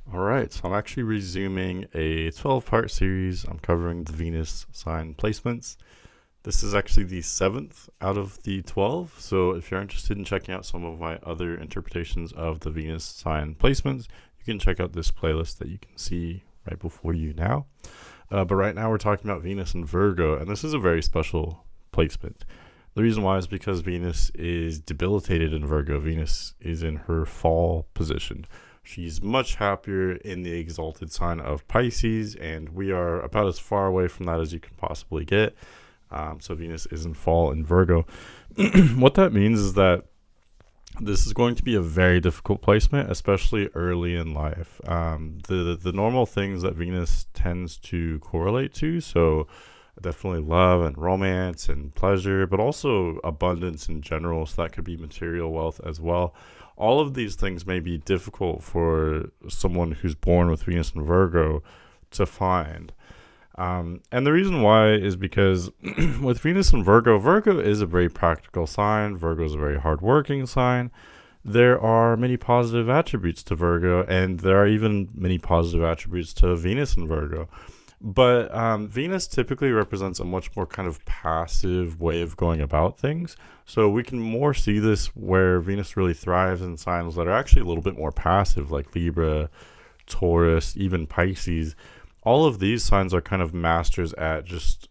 All right, so I'm actually resuming a 12-part series. I'm covering the Venus sign placements. This is actually the seventh out of the 12. So if you're interested in checking out some of my other interpretations of the Venus sign placements, you can check out this playlist that you can see right before you now. But right now we're talking about Venus and Virgo, and this is a very special placement. The reason why is because Venus is debilitated in Virgo. Venus is in her fall position. She's much happier in the exalted sign of Pisces, and we are about as far away from that as you can possibly get. So Venus is in fall in Virgo. What that means is that this is going to be a very difficult placement, especially early in life. The normal things that Venus tends to correlate to, so definitely love and romance and pleasure, but also abundance in general. So that could be material wealth as well. All of these things may be difficult for someone who's born with Venus and Virgo to find. And the reason why is because with Venus and Virgo, Virgo is a very practical sign. Virgo is a very hardworking sign. There are many positive attributes to Virgo, and there are even many positive attributes to Venus and Virgo. But Venus typically represents a much more kind of passive way of going about things. So we can more see this where Venus really thrives in signs that are actually a little bit more passive, like Libra, Taurus, even Pisces. All of these signs are kind of masters at just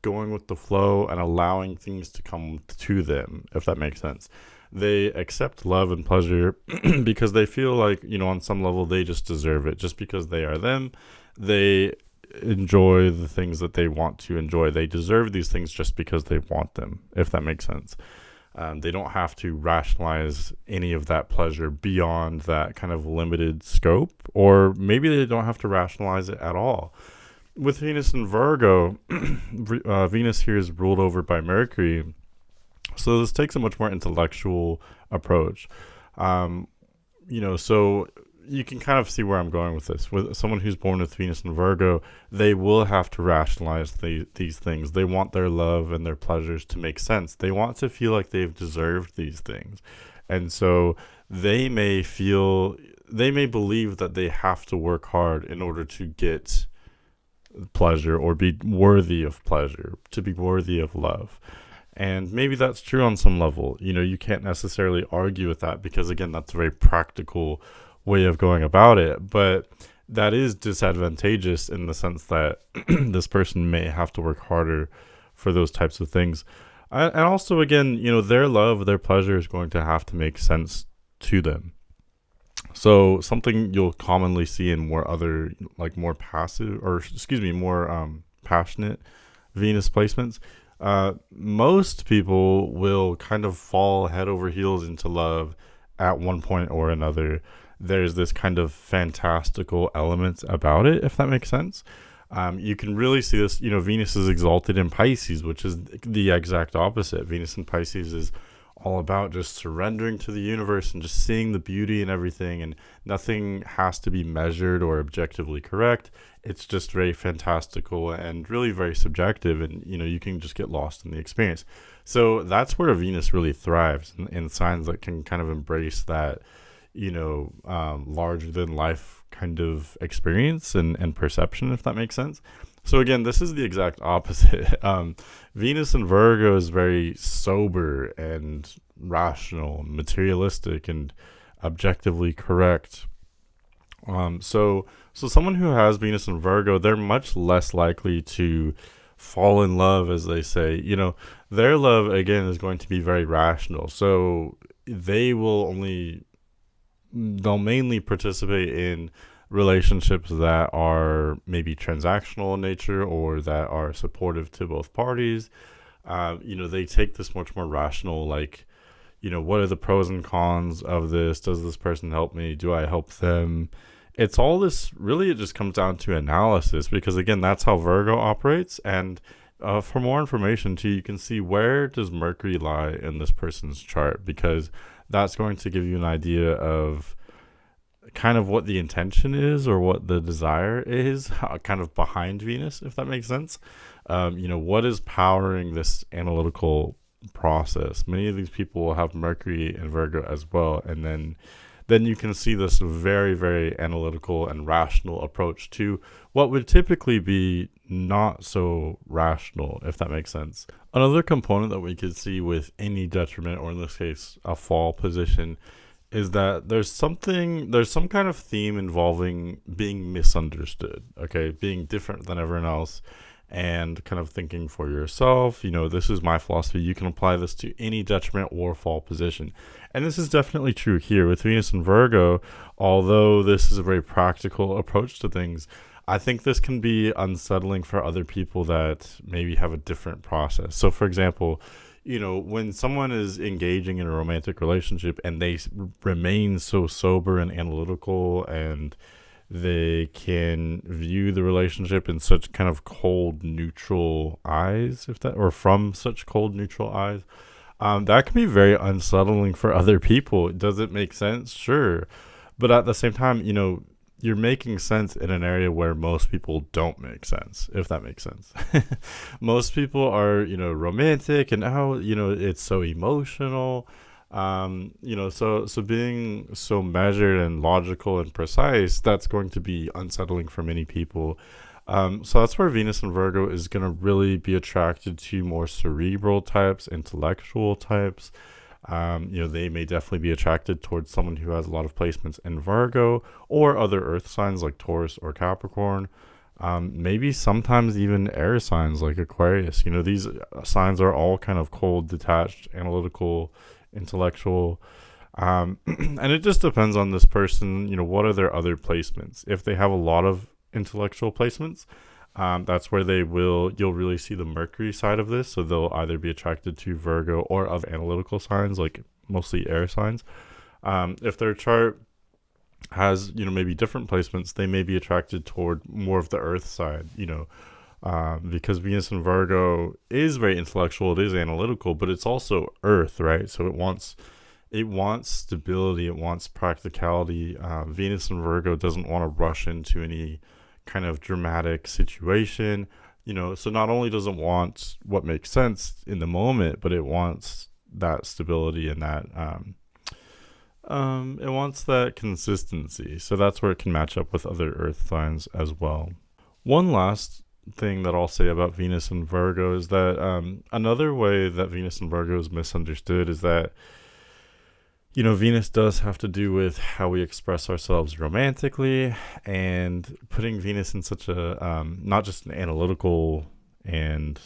going with the flow and allowing things to come to them, if that makes sense. They accept love and pleasure because they feel like, on some level they just deserve it just because they are them. They enjoy the things that they want to enjoy. They deserve these things just because they want them, if that makes sense. They don't have to rationalize any of that pleasure beyond that kind of limited scope, or maybe they don't have to rationalize it at all. With Venus and Virgo, Venus here is ruled over by Mercury, so this takes a much more intellectual approach. So you can kind of see where I'm going with this. With someone who's born with Venus and Virgo, they will have to rationalize these things. They want their love and their pleasures to make sense. They want to feel like they've deserved these things. And so they may believe that they have to work hard in order to get pleasure or be worthy of pleasure, to be worthy of love. And maybe that's true on some level. You can't necessarily argue with that because, again, that's a very practical way of going about it. But that is disadvantageous in the sense that this person may have to work harder for those types of things. And also, again, their love, their pleasure is going to have to make sense to them. So something you'll commonly see in more passive, or excuse me, more passionate Venus placements, most people will kind of fall head over heels into love at one point or another. There's this kind of fantastical element about it, if that makes sense. You can really see this. Venus is exalted in Pisces, which is the exact opposite. Venus in Pisces is all about just surrendering to the universe and just seeing the beauty and everything, and nothing has to be measured or objectively correct. It's just very fantastical and really very subjective, and you can just get lost in the experience. So that's where Venus really thrives in signs that can kind of embrace that larger than life kind of experience and perception, if that makes sense. So again, this is the exact opposite. Venus in Virgo is very sober and rational, materialistic, and objectively correct. So someone who has Venus in Virgo, they're much less likely to fall in love, as they say. Their love again is going to be very rational. So they'll mainly participate in relationships that are maybe transactional in nature or that are supportive to both parties. They take this much more rational, like, what are the pros and cons of this? Does this person help me? Do I help them? It's all this, really, it just comes down to analysis because, again, that's how Virgo operates. And for more information, too, you can see where does Mercury lie in this person's chart, because that's going to give you an idea of kind of what the intention is or what the desire is kind of behind Venus, if that makes sense. What is powering this analytical process? Many of these people will have Mercury and Virgo as well, and then then you can see this very, very analytical and rational approach to what would typically be not so rational, if that makes sense. Another component that we could see with any detriment, or in this case, a fall position, is that there's some kind of theme involving being misunderstood, okay, being different than everyone else, and kind of thinking for yourself, this is my philosophy. You can apply this to any detriment or fall position. And this is definitely true here with Venus and Virgo. Although this is a very practical approach to things, I think this can be unsettling for other people that maybe have a different process. So, for example, when someone is engaging in a romantic relationship and they remain so sober and analytical, and they can view the relationship in such kind of cold, neutral eyes, from such cold, neutral eyes, that can be very unsettling for other people. Does it make sense? Sure. But at the same time, you're making sense in an area where most people don't make sense, if that makes sense. Most people are, romantic, and it's so emotional. So being so measured and logical and precise, that's going to be unsettling for many people. So that's where Venus and Virgo is going to really be attracted to more cerebral types, intellectual types. They may definitely be attracted towards someone who has a lot of placements in Virgo, or other earth signs like Taurus or Capricorn. Maybe sometimes even air signs like Aquarius. These signs are all kind of cold, detached, analytical, intellectual, and it just depends on this person. What are their other placements? If they have a lot of intellectual placements, that's where you'll really see the Mercury side of this. So they'll either be attracted to Virgo or of analytical signs, like mostly air signs. If their chart has maybe different placements, they may be attracted toward more of the earth side, because Venus and Virgo is very intellectual, it is analytical, but it's also earth, right? So it wants stability, it wants practicality. Venus and Virgo doesn't want to rush into any kind of dramatic situation, so not only does it want what makes sense in the moment, but it wants that stability and that it wants that consistency. So that's where it can match up with other earth signs as well. One last thing that I'll say about Venus and Virgo is that another way that Venus and Virgo is misunderstood is that Venus does have to do with how we express ourselves romantically, and putting Venus in such a not just an analytical and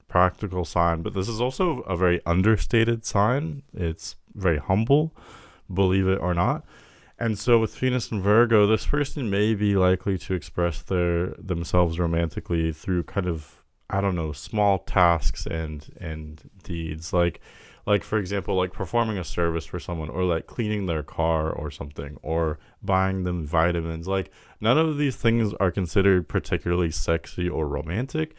practical sign, but this is also a very understated sign. It's very humble, believe it or not. And so with Venus and Virgo, this person may be likely to express themselves romantically through kind of, small tasks and deeds, like for example, like performing a service for someone, or like cleaning their car or something, or buying them vitamins. Like, none of these things are considered particularly sexy or romantic.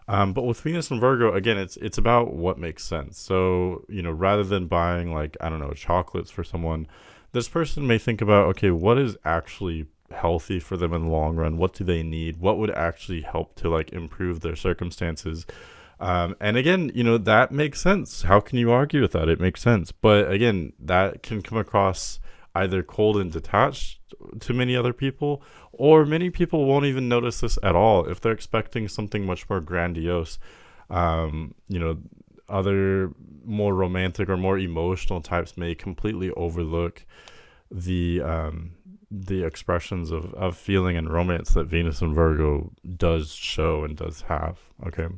But with Venus and Virgo, again, it's about what makes sense. So, rather than buying chocolates for someone, this person may think about, okay, what is actually healthy for them in the long run? What do they need? What would actually help to improve their circumstances? And again, that makes sense. How can you argue with that? It makes sense. But again, that can come across either cold and detached to many other people, or many people won't even notice this at all if they're expecting something much more grandiose. Other more romantic or more emotional types may completely overlook the expressions of feeling and romance that Venus and Virgo does show and does have. Okay.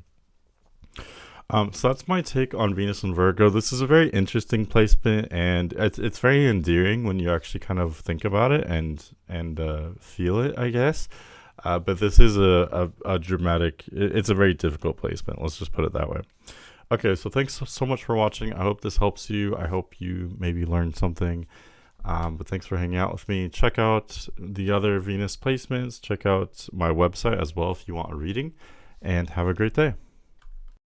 So that's my take on Venus and Virgo. This is a very interesting placement, and it's very endearing when you actually kind of think about it and feel it, I guess. But this is a dramatic. It's a very difficult placement. Let's just put it that way. Okay, so thanks so much for watching. I hope this helps you. I hope you maybe learned something. But thanks for hanging out with me. Check out the other Venus placements. Check out my website as well if you want a reading. And have a great day.